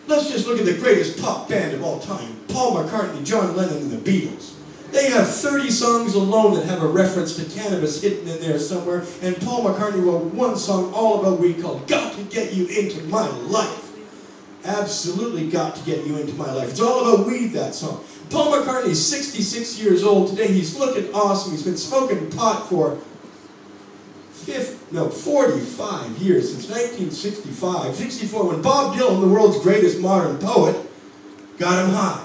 Let's just look at the greatest pop band of all time. Paul McCartney, John Lennon, and the Beatles. They have 30 songs alone that have a reference to cannabis hidden in there somewhere, and Paul McCartney wrote one song all about weed called Got to Get You Into My Life. Absolutely got to get you into my life. It's all about weed, that song. Paul McCartney's 66 years old today. He's looking awesome. He's been smoking pot for 45 years, since 1965. 64, when Bob Dylan, the world's greatest modern poet, got him high.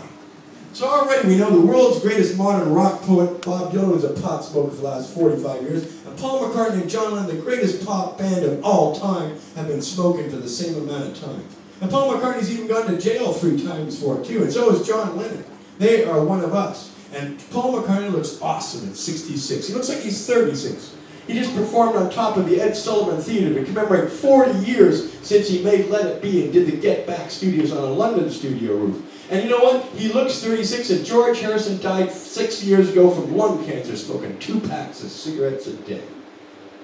So already we know the world's greatest modern rock poet, Bob Dylan, was a pot smoker for the last 45 years. And Paul McCartney and John Lennon, the greatest pop band of all time, have been smoking for the same amount of time. And Paul McCartney's even gone to jail 3 times for it too, and so has John Lennon. They are one of us. And Paul McCartney looks awesome at 66. He looks like he's 36. He just performed on top of the Ed Sullivan Theatre to commemorate 40 years since he made Let It Be and did the Get Back Studios on a London studio roof. And you know what? He looks 36, and George Harrison died 6 years ago from lung cancer, smoking 2 packs of cigarettes a day.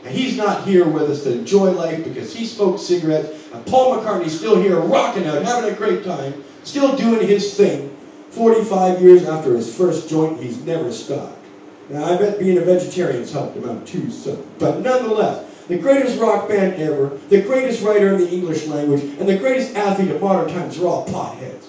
And he's not here with us to enjoy life because he smoked cigarettes, and Paul McCartney's still here rocking out, having a great time, still doing his thing. 45 years after his first joint, he's never stopped. Now, I bet being a vegetarian's helped him out too, so. But nonetheless, the greatest rock band ever, the greatest writer in the English language, and the greatest athlete of modern times are all potheads.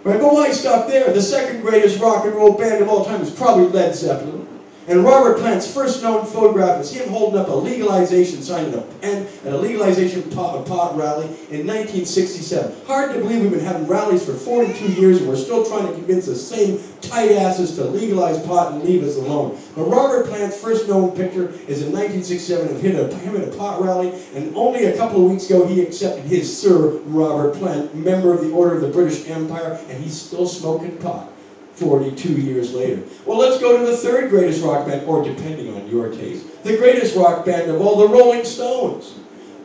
Right, but why stop there? The second greatest rock and roll band of all time is probably Led Zeppelin. And Robert Plant's first known photograph is him holding up a legalization sign at a legalization pot rally in 1967. Hard to believe we've been having rallies for 42 years and we're still trying to convince the same tight asses to legalize pot and leave us alone. But Robert Plant's first known picture is in 1967 of him at a pot rally, and only a couple of weeks ago he accepted his Sir Robert Plant, member of the Order of the British Empire, and he's still smoking pot 42 years later. Well, let's go to the third greatest rock band, or depending on your taste, the greatest rock band of all, the Rolling Stones.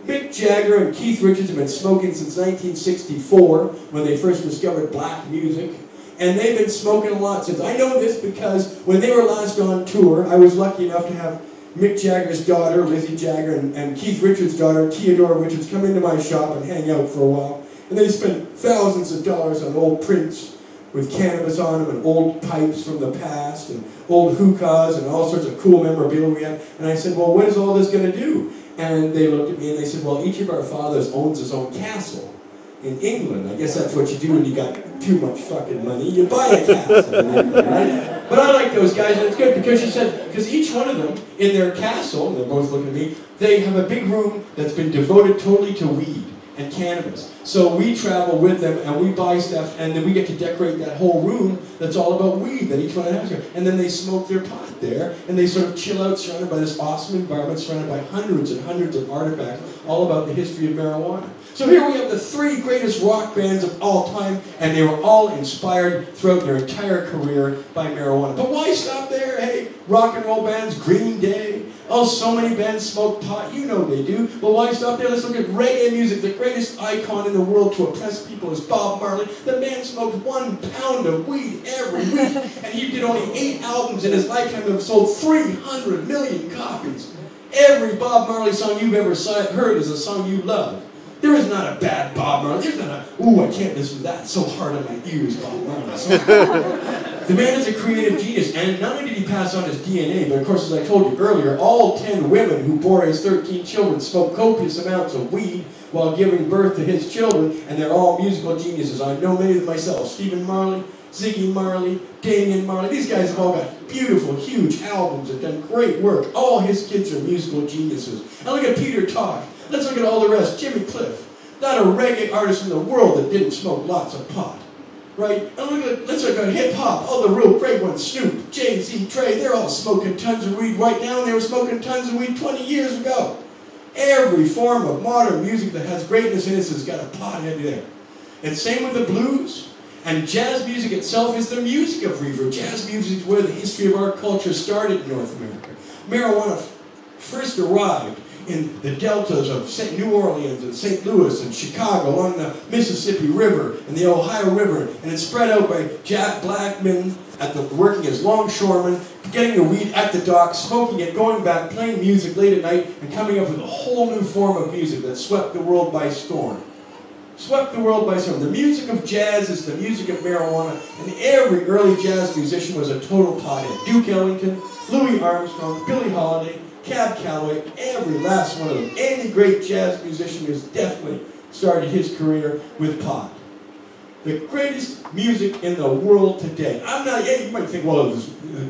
Mick Jagger and Keith Richards have been smoking since 1964, when they first discovered black music, and they've been smoking a lot since. I know this because when they were last on tour, I was lucky enough to have Mick Jagger's daughter, Lizzie Jagger, and Keith Richards' daughter, Theodora Richards, come into my shop and hang out for a while. And they spent thousands of dollars on old prints with cannabis on them, and old pipes from the past, and old hookahs, and all sorts of cool memorabilia we had. And I said, well, what is all this going to do? And they looked at me and they said, well, each of our fathers owns his own castle in England. I guess that's what you do when you got too much fucking money. You buy a castle in England, right? But I like those guys, and it's good because she said, because each one of them in their castle, and they're both looking at me, they have a big room that's been devoted totally to weed and cannabis. So we travel with them and we buy stuff, and then we get to decorate that whole room that's all about weed that each one has. And then they smoke their pot there, and they sort of chill out surrounded by this awesome environment, surrounded by hundreds and hundreds of artifacts all about the history of marijuana. So here we have the 3 greatest rock bands of all time, and they were all inspired throughout their entire career by marijuana. But why stop there? Hey, rock and roll bands, Green Day, oh, so many bands smoke pot, you know they do. But why stop there? Let's look at reggae music. The greatest icon in the world to oppress people is Bob Marley. The man smoked 1 pound of weed every week, and he did only 8 albums in his lifetime that have sold 300 million copies. Every Bob Marley song you've ever heard is a song you love. There is not a bad Bob Marley. There's not a, ooh, I can't listen to that, it's so hard on my ears, Bob Marley. The man is a creative genius, and not only did he pass on his DNA, but of course, as I told you earlier, all 10 women who bore his 13 children smoked copious amounts of weed while giving birth to his children, and they're all musical geniuses. I know many of them myself. Stephen Marley, Ziggy Marley, Damian Marley. These guys have all got beautiful, huge albums and done great work. All his kids are musical geniuses. And look at Peter Tosh. Let's look at all the rest. Jimmy Cliff. Not a reggae artist in the world that didn't smoke lots of pot. Right? And let's look at hip-hop. All the real great ones. Snoop, Jay-Z, Trey, they're all smoking tons of weed right now, and they were smoking tons of weed 20 years ago. Every form of modern music that has greatness in it has got a pothead there. And same with the blues. And jazz music itself is the music of reverb. Jazz music is where the history of our culture started in North America. Marijuana first arrived in the deltas of New Orleans and St. Louis and Chicago, along the Mississippi River and the Ohio River, and it spread out by black men working as longshoremen, getting the weed at the dock, smoking it, going back, playing music late at night, and coming up with a whole new form of music that swept the world by storm. Swept the world by storm. The music of jazz is the music of marijuana, and every early jazz musician was a total pothead. Duke Ellington, Louis Armstrong, Billie Holiday, Cab Calloway, every last one of them. Any great jazz musician has definitely started his career with pot. The greatest music in the world today. You might think, well,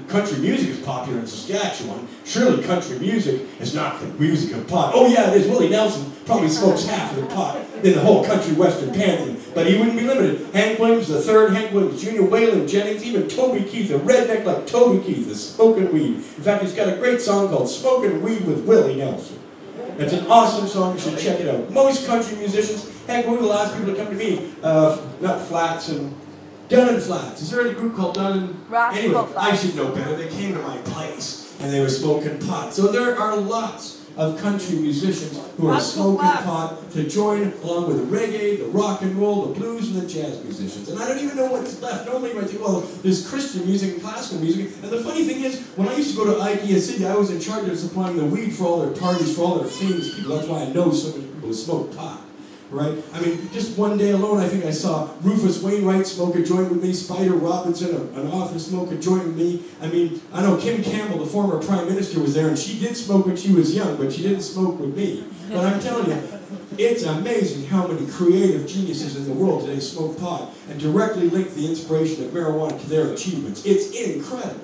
country music is popular in Saskatchewan. Surely country music is not the music of pot. Oh yeah, it is. Willie Nelson probably smokes half of the pot in the whole country western pantheon. But he wouldn't be limited. Hank Williams III, Hank Williams Jr., Waylon Jennings, even Toby Keith, a redneck like Toby Keith, is smoking weed. In fact, he's got a great song called Smoking Weed with Willie Nelson. It's an awesome song, you should check it out. Most country musicians, heck, one of the last people to come to me, not Flats, and Dun and Flats. Is there any group called Dun and... Anyway, I should know better. They came to my place, and they were smoking pot. So there are lots of country musicians who are smoking pot to join along with the reggae, the rock and roll, the blues, and the jazz musicians. And I don't even know what's left. Normally you might think, well, there's Christian music and classical music. And the funny thing is, when I used to go to Ikea City, I was in charge of supplying the weed for all their parties, for all their famous people. That's why I know so many people who smoke pot. Right? I mean, just one day alone, I think I saw Rufus Wainwright smoke a joint with me, Spider Robinson, an author, smoke a joint with me. I mean, I know Kim Campbell, the former Prime Minister, was there, and she did smoke when she was young, but she didn't smoke with me. But I'm telling you, it's amazing how many creative geniuses in the world today smoke pot and directly link the inspiration of marijuana to their achievements. It's incredible.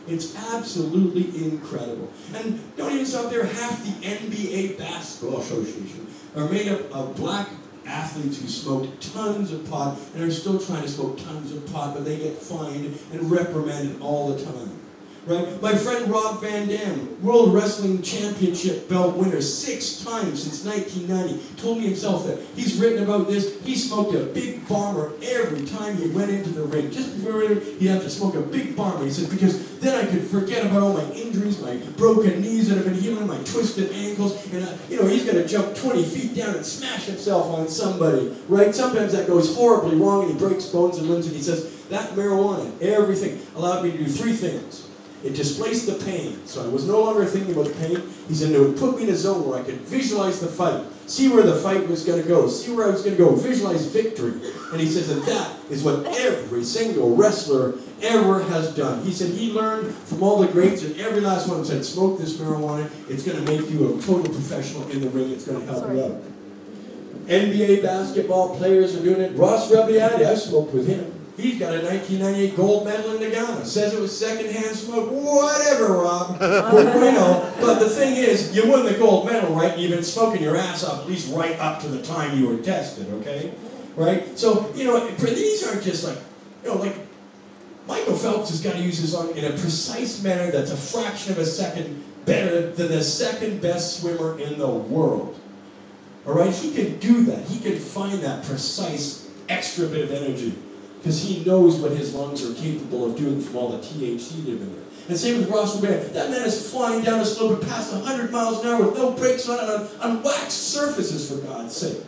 It's absolutely incredible. And don't even stop there, half the NBA Basketball Association are made up of black athletes who smoked tons of pot and are still trying to smoke tons of pot, but they get fined and reprimanded all the time. Right? My friend Rob Van Dam, World Wrestling Championship belt winner 6 times since 1990, told me himself that he's written about this. He smoked a big bomber every time he went into the ring. Just before he'd have to smoke a big bomber. He said, because then I could forget about all my injuries, my broken knees that have been healing, my twisted ankles, and he's got to jump 20 feet down and smash himself on somebody. Right? Sometimes that goes horribly wrong and he breaks bones and limbs, and he says, that marijuana, everything, allowed me to do 3 things. It displaced the pain, so I was no longer thinking about the pain. He said it would put me in a zone where I could visualize the fight, see where the fight was going to go, see where I was going to go, visualize victory. And he says that is what every single wrestler ever has done. He said he learned from all the greats, and every last one of them said, smoke this marijuana, it's going to make you a total professional in the ring, it's going to help you out. NBA basketball players are doing it. Ross Rebliati, I smoked with him. He's got a 1998 gold medal in Nagano. Says it was secondhand smoke. Whatever, Rob. But the thing is, you won the gold medal, right? You've been smoking your ass off at least right up to the time you were tested, okay? Right? So, these aren't just like Michael Phelps has got to use his lung in a precise manner that's a fraction of a second better than the second best swimmer in the world. All right? He can do that. He can find that precise extra bit of energy, because he knows what his lungs are capable of doing from all the THC they've been there. And same with Ross Rebliati. That man is flying down a slope and past 100 miles an hour with no brakes on waxed surfaces, for God's sake.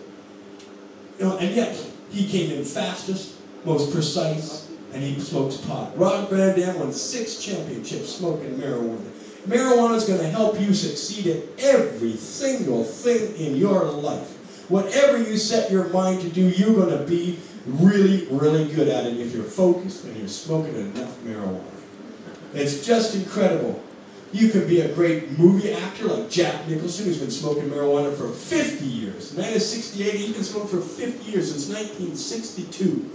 And yet, he came in fastest, most precise, and he smokes pot. Rob Van Dam won 6 championships smoking marijuana. Marijuana is going to help you succeed at every single thing in your life. Whatever you set your mind to do, you're going to be really, really good at it if you're focused and you're smoking enough marijuana. It's just incredible. You could be a great movie actor like Jack Nicholson, who's been smoking marijuana for 50 years. The man is 68, he's been smoking for 50 years, since 1962.